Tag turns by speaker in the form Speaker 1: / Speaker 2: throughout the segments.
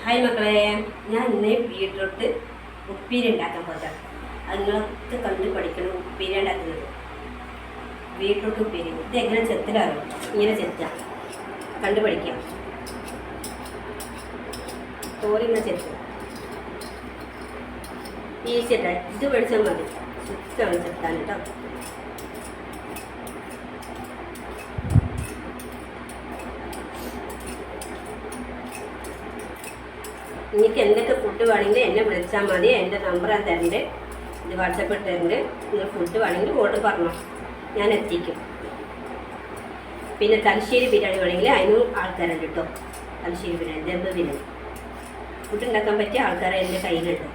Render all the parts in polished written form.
Speaker 1: Hi മക്കളെ, ഞാൻ ഇന്ന് ബീട്രൂട്ട് ഉപ്പേരി ഉണ്ടാക്കാൻ പോകാം. അത് നിങ്ങളൊക്കെ കണ്ട് പഠിക്കണം. ഉപ്പേരി ഉണ്ടാക്കുന്നത് ബീട്രൂട്ട് ഉപ്പേരി ഇത് എങ്ങനെ ചെത്തിലാകും, ഇങ്ങനെ ചെത്താം, കണ്ടു പഠിക്കാം. തോലിങ്ങനെ ചെത്തും, ഈസി അല്ല. ഇത് പഠിച്ചാൽ മതി, സുഖമാണ് ചെത്താൻ കേട്ടോ. നിങ്ങൾക്ക് എന്തൊക്കെ ഫുഡ് വേണമെങ്കിൽ എന്നെ വിളിച്ചാൽ മതി. എൻ്റെ നമ്പർ ഞാൻ തരുന്നുണ്ട്, ഇത് വാട്സപ്പ് ഇട്ടിട്ടുണ്ട്. നിങ്ങൾ ഫുഡ് വേണമെങ്കിൽ ഓർഡർ പറഞ്ഞോ, ഞാൻ എത്തിക്കും. പിന്നെ തലശ്ശേരി ബിരിയാണി വേണമെങ്കിൽ അതിനും ആൾക്കാരുണ്ട് കേട്ടോ. തലശ്ശേരി ബിരിയാണി, ദമ്പ് ബിരിയാണി ഫുഡ് ഉണ്ടാക്കാൻ പറ്റിയ ആൾക്കാരെ എൻ്റെ കയ്യിലുണ്ട്.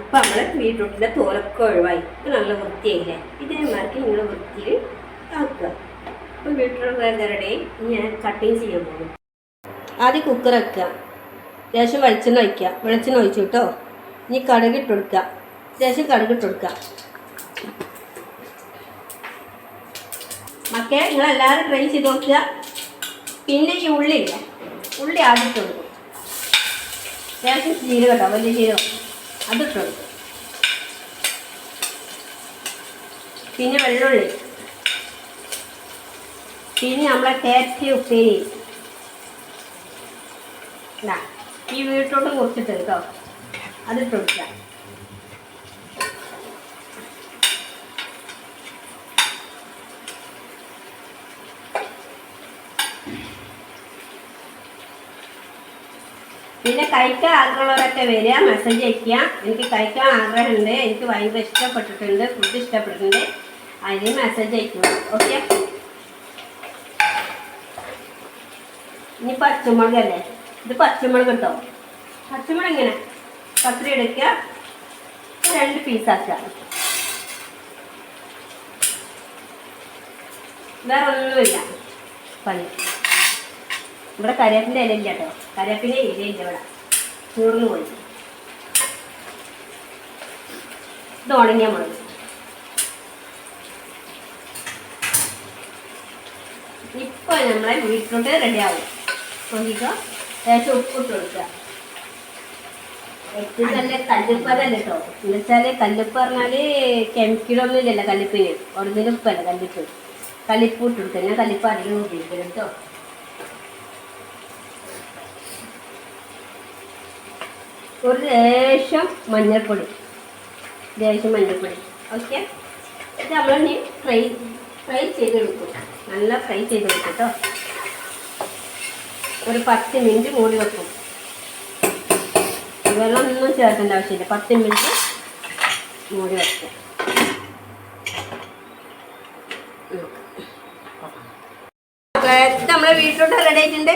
Speaker 1: അപ്പം നമ്മൾ ബീട്രൂട്ടിൻ്റെ തോലൊക്കെ ഒഴിവായി, ഇപ്പം നല്ല വൃത്തിയായില്ലേ. ഇതേമാർക്ക് നിങ്ങൾ വൃത്തിയിൽ ആക്കുക. അപ്പം ബീട്രൂട്ട് റെഡി. ഞാൻ കട്ടിങ് ചെയ്യാൻ പോകും. ആദ്യം കുക്കർ വെക്കുക, ലേശം വെളിച്ചെണ്ണ ഒഴിക്കുക. വെളിച്ചെണ്ണ ഒഴിച്ചു കേട്ടോ. ഇനി കടുക് ഇട്ട് കൊടുക്കുക, ലേശം കടുക് ഇട്ട് കൊടുക്കുക. മക്കളെ, നിങ്ങളെല്ലാവരും ട്രൈ ചെയ്ത് നോക്കുക. പിന്നെ ഈ ഉള്ളില്ല, ഉള്ളി ആദ്യം ഇട്ട് കൊടുക്കും. ലേശം ജീരകം കേട്ടോ, വലിയ ജീരകം അതിട്ട് കൊടുക്കും. പിന്നെ വെള്ളുള്ളി, പിന്നെ നമ്മളെ ടേസ്റ്റി ഉപ്പേരി ഈ വീട്ടോട്ട് മുറിച്ചിട്ട് കേട്ടോ, അതിട്ട് കൊടുക്കുക. പിന്നെ കഴിക്കാൻ ആഗ്രഹമുള്ളവരൊക്കെ വരിക, മെസ്സേജ് അയയ്ക്കുക. എനിക്ക് കഴിക്കാൻ ആഗ്രഹമുണ്ട്, എനിക്ക് ഭയങ്കര ഇഷ്ടപ്പെട്ടിട്ടുണ്ട്, ഫുഡ് ഇഷ്ടപ്പെട്ടിട്ടുണ്ട്, അതിന് മെസ്സേജ് അയക്കുക. ഓക്കെ. ഇനി പച്ചമുളകല്ലേ, ഇത് പച്ചമുളക് കേട്ടോ. പച്ചമുളക് ഇങ്ങനെ കത്രി എടുക്കുക, 2 പീസാക്കുക. വേറെ ഒന്നുമില്ല പണി. ഇവിടെ കരിവേപ്പിൻ്റെ ഇല ഇല്ല കേട്ടോ, കരിവേപ്പിൻ്റെ ഇലയില്ല ഇവിടെ, ചൂർന്ന് പോയി. ഇത് ഉണങ്ങിയ മുളക്. ഇപ്പോൾ നമ്മളെ ബീട്രൂട്ട് റെഡിയാവും. നോക്കിക്കോ, ലേശം ഉപ്പിട്ട് കൊടുക്കുക. ഏറ്റവും നല്ല കല്ലുപ്പല്ല കേട്ടോ. എന്ന് വെച്ചാൽ കല്ലുപ്പ് പറഞ്ഞാൽ കെമിക്കലൊന്നും ഇല്ലല്ലോ കല്ലുപ്പിന്, ഒറിജിനൽ ഉപ്പല്ല കല്ലുപ്പ്. കല്ലുപ്പ് ഇട്ട് കൊടുക്കുക. ഞാൻ കല്ലുപ്പ് അധികം ഉപയോഗിക്കരുത് കേട്ടോ. ഒരു ലേശം മഞ്ഞൾപ്പൊടി, ഓക്കെ. ഇത് നമ്മളിനി ഫ്രൈ ചെയ്തെടുക്കും, നല്ല ഫ്രൈ ചെയ്തെടുക്കും കേട്ടോ. ഒരു 10 മിനിറ്റ് മൂടി വെക്കും. വെള്ളമൊന്നും ചേർക്കേണ്ട ആവശ്യമില്ല, 10 മിനിറ്റ് മൂടി വെക്കും. നമ്മളെ ബീട്രൂട്ട് റെഡി ആയിട്ടുണ്ട്.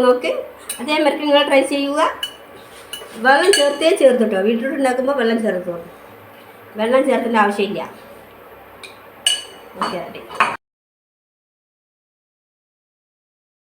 Speaker 1: നോക്ക്, അതേമാതിരി നിങ്ങൾ ട്രൈ ചെയ്യുക. വെള്ളം ചേർത്തിട്ടോ. ബീട്രൂട്ട് ഉണ്ടാക്കുമ്പോൾ വെള്ളം ചേർക്കേണ്ട ആവശ്യമില്ല. Okay, ready.